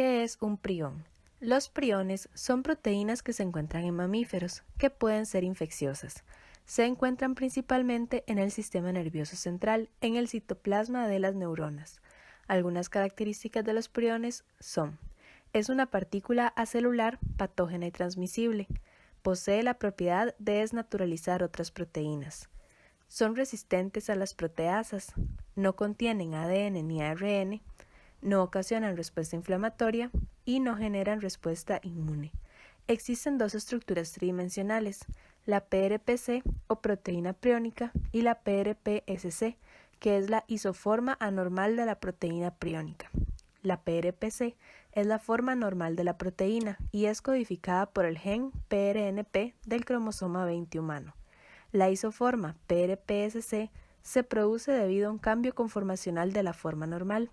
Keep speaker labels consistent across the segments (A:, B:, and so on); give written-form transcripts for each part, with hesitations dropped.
A: ¿Qué es un prión? Los priones son proteínas que se encuentran en mamíferos, que pueden ser infecciosas. Se encuentran principalmente en el sistema nervioso central, en el citoplasma de las neuronas. Algunas características de los priones son: es una partícula acelular, patógena y transmisible. Posee la propiedad de desnaturalizar otras proteínas. Son resistentes a las proteasas. No contienen ADN ni ARN. No ocasionan respuesta inflamatoria y no generan respuesta inmune. Existen dos estructuras tridimensionales, la PRPC o proteína priónica y la PRPSC, que es la isoforma anormal de la proteína priónica. La PRPC es la forma normal de la proteína y es codificada por el gen PRNP del cromosoma 20 humano. La isoforma PRPSC se produce debido a un cambio conformacional de la forma normal.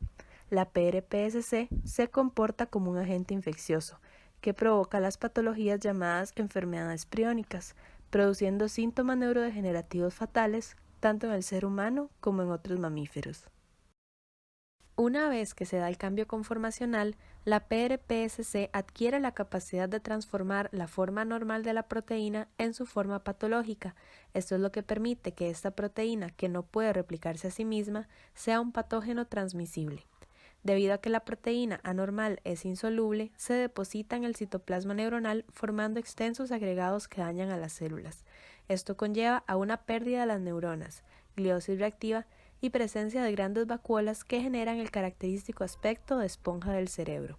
A: La PRPSC se comporta como un agente infeccioso que provoca las patologías llamadas enfermedades priónicas, produciendo síntomas neurodegenerativos fatales tanto en el ser humano como en otros mamíferos. Una vez que se da el cambio conformacional, la PRPSC adquiere la capacidad de transformar la forma normal de la proteína en su forma patológica. Esto es lo que permite que esta proteína, que no puede replicarse a sí misma, sea un patógeno transmisible. Debido a que la proteína anormal es insoluble, se deposita en el citoplasma neuronal formando extensos agregados que dañan a las células. Esto conlleva a una pérdida de las neuronas, gliosis reactiva y presencia de grandes vacuolas que generan el característico aspecto de esponja del cerebro.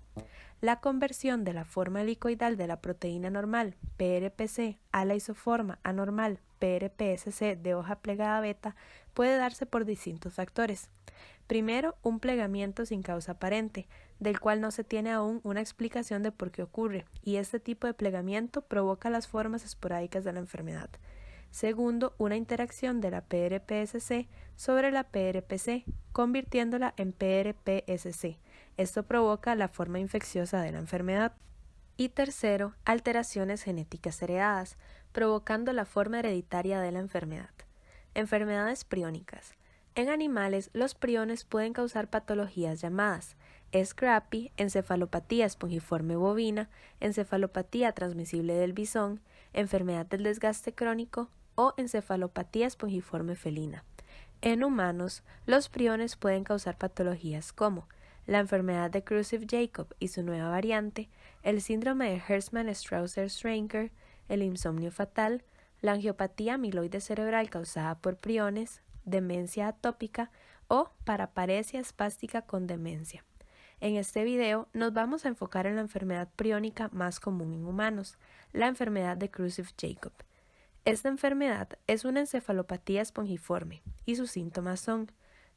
A: La conversión de la forma helicoidal de la proteína normal, PRPC, a la isoforma anormal, PRPSC de hoja plegada beta, puede darse por distintos factores. Primero, un plegamiento sin causa aparente, del cual no se tiene aún una explicación de por qué ocurre, y este tipo de plegamiento provoca las formas esporádicas de la enfermedad. Segundo, una interacción de la PRPSC sobre la PRPC, convirtiéndola en PRPSC. Esto provoca la forma infecciosa de la enfermedad. Y tercero, alteraciones genéticas heredadas, provocando la forma hereditaria de la enfermedad. Enfermedades priónicas. En animales, los priones pueden causar patologías llamadas SCRAPI, encefalopatía espongiforme bovina, encefalopatía transmisible del bisón, enfermedad del desgaste crónico o encefalopatía espongiforme felina. En humanos, los priones pueden causar patologías como la enfermedad de Creutzfeldt-Jakob y su nueva variante, el síndrome de Hertzmann-Strauser-Scheinker, el insomnio fatal, la angiopatía amiloide cerebral causada por priones, demencia atópica o paraparesia espástica con demencia. En este video nos vamos a enfocar en la enfermedad priónica más común en humanos, la enfermedad de Creutzfeldt-Jakob. Esta enfermedad es una encefalopatía espongiforme y sus síntomas son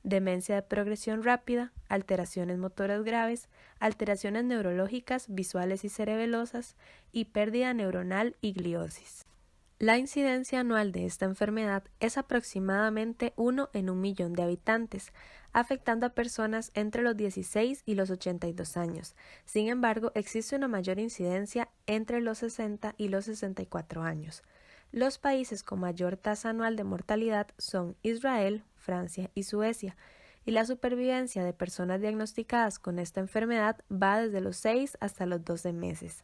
A: demencia de progresión rápida, alteraciones motoras graves, alteraciones neurológicas, visuales y cerebelosas y pérdida neuronal y gliosis. La incidencia anual de esta enfermedad es aproximadamente 1 en 1.000.000 de habitantes, afectando a personas entre los 16 y los 82 años. Sin embargo, existe una mayor incidencia entre los 60 y los 64 años. Los países con mayor tasa anual de mortalidad son Israel, Francia y Suecia, y la supervivencia de personas diagnosticadas con esta enfermedad va desde los 6 hasta los 12 meses.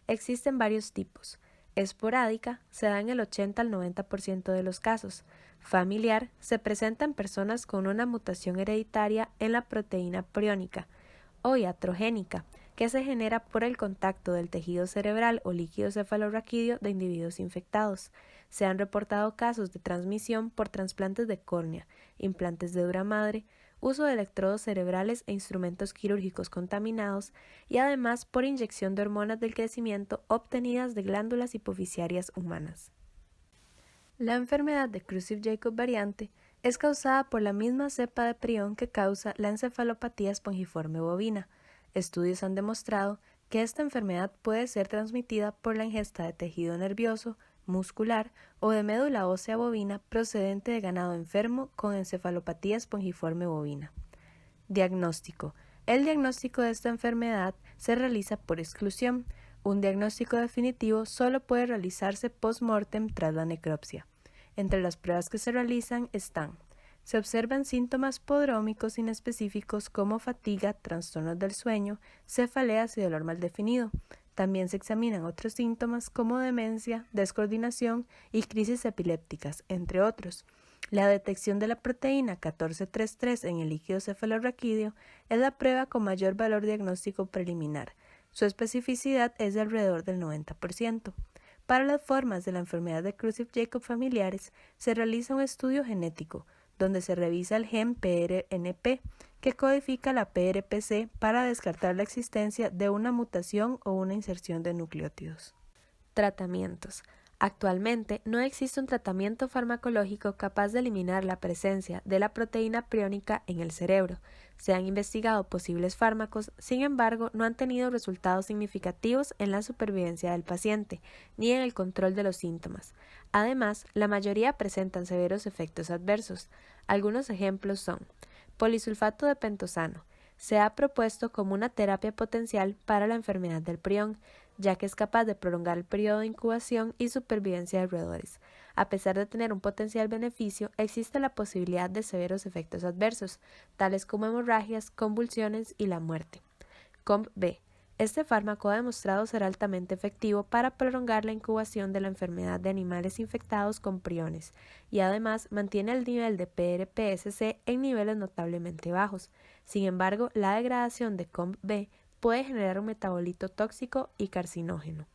A: Existen varios tipos. Esporádica se da en el 80 al 90% de los casos. Familiar se presenta en personas con una mutación hereditaria en la proteína priónica, o iatrogénica, que se genera por el contacto del tejido cerebral o líquido cefalorraquídeo de individuos infectados. Se han reportado casos de transmisión por trasplantes de córnea, implantes de dura madre, uso de electrodos cerebrales e instrumentos quirúrgicos contaminados y además por inyección de hormonas del crecimiento obtenidas de glándulas hipoficiarias humanas. La enfermedad de Creutzfeldt-Jakob variante es causada por la misma cepa de prión que causa la encefalopatía espongiforme bovina. Estudios han demostrado que esta enfermedad puede ser transmitida por la ingesta de tejido nervioso, muscular o de médula ósea bovina procedente de ganado enfermo con encefalopatía espongiforme bovina. Diagnóstico. El diagnóstico de esta enfermedad se realiza por exclusión. Un diagnóstico definitivo solo puede realizarse post-mortem tras la necropsia. Entre las pruebas que se realizan están Se observan síntomas prodrómicos inespecíficos como fatiga, trastornos del sueño, cefaleas y dolor mal definido. También se examinan otros síntomas como demencia, descoordinación y crisis epilépticas, entre otros. La detección de la proteína 1433 en el líquido cefalorraquídeo es la prueba con mayor valor diagnóstico preliminar. Su especificidad es de alrededor del 90%. Para las formas de la enfermedad de Creutzfeldt-Jakob familiares, se realiza un estudio genético, donde se revisa el gen PRNP, que codifica la PRPC para descartar la existencia de una mutación o una inserción de nucleótidos. Tratamientos. Actualmente no existe un tratamiento farmacológico capaz de eliminar la presencia de la proteína priónica en el cerebro. Se han investigado posibles fármacos, sin embargo, no han tenido resultados significativos en la supervivencia del paciente, ni en el control de los síntomas. Además, la mayoría presentan severos efectos adversos. Algunos ejemplos son: polisulfato de pentosano. Se ha propuesto como una terapia potencial para la enfermedad del prión, ya que es capaz de prolongar el periodo de incubación y supervivencia de roedores. A pesar de tener un potencial beneficio, existe la posibilidad de severos efectos adversos, tales como hemorragias, convulsiones y la muerte. COMB-B. Este fármaco ha demostrado ser altamente efectivo para prolongar la incubación de la enfermedad de animales infectados con priones y además mantiene el nivel de PRPSC en niveles notablemente bajos. Sin embargo, la degradación de COMB-B puede generar un metabolito tóxico y carcinógeno.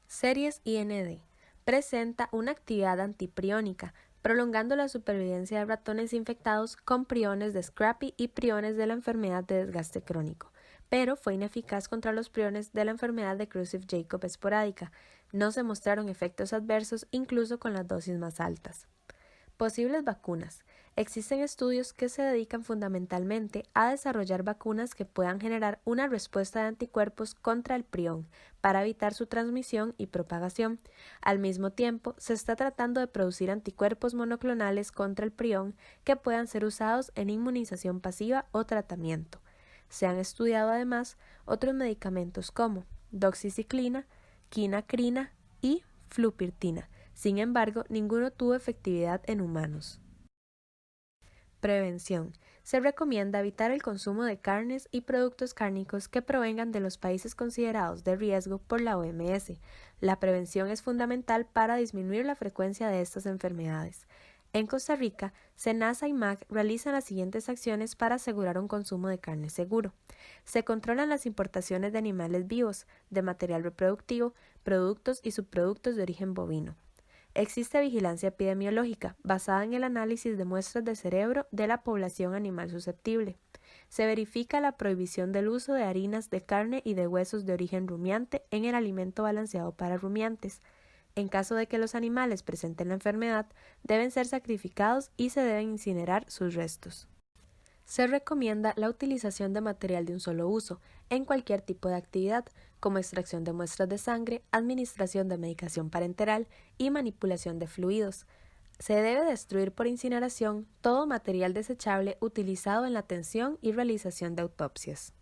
A: Series IND. Presenta una actividad antipriónica, prolongando la supervivencia de ratones infectados con priones de Scrapie y priones de la enfermedad de desgaste crónico, pero fue ineficaz contra los priones de la enfermedad de Creutzfeldt-Jakob esporádica. No se mostraron efectos adversos incluso con las dosis más altas. Posibles vacunas. Existen estudios que se dedican fundamentalmente a desarrollar vacunas que puedan generar una respuesta de anticuerpos contra el prión para evitar su transmisión y propagación. Al mismo tiempo, se está tratando de producir anticuerpos monoclonales contra el prión que puedan ser usados en inmunización pasiva o tratamiento. Se han estudiado además otros medicamentos como doxiciclina, quinacrina y flupirtina. Sin embargo, ninguno tuvo efectividad en humanos. Prevención. Se recomienda evitar el consumo de carnes y productos cárnicos que provengan de los países considerados de riesgo por la OMS. La prevención es fundamental para disminuir la frecuencia de estas enfermedades. En Costa Rica, SENASA y MAC realizan las siguientes acciones para asegurar un consumo de carne seguro. Se controlan las importaciones de animales vivos, de material reproductivo, productos y subproductos de origen bovino. Existe vigilancia epidemiológica basada en el análisis de muestras de cerebro de la población animal susceptible. Se verifica la prohibición del uso de harinas de carne y de huesos de origen rumiante en el alimento balanceado para rumiantes. En caso de que los animales presenten la enfermedad, deben ser sacrificados y se deben incinerar sus restos. Se recomienda la utilización de material de un solo uso en cualquier tipo de actividad, como extracción de muestras de sangre, administración de medicación parenteral y manipulación de fluidos. Se debe destruir por incineración todo material desechable utilizado en la atención y realización de autopsias.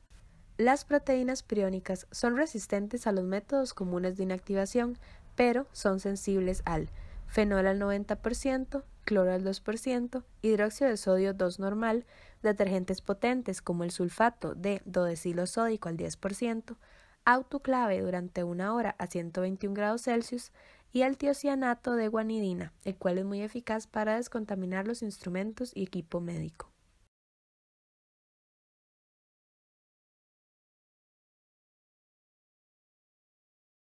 A: Las proteínas priónicas son resistentes a los métodos comunes de inactivación, pero son sensibles al fenol al 90%, cloro al 2%, hidróxido de sodio 2 normal, detergentes potentes como el sulfato de dodecilo sódico al 10%, autoclave durante 1 hora a 121 grados Celsius y al tiocianato de guanidina, el cual es muy eficaz para descontaminar los instrumentos y equipo médico.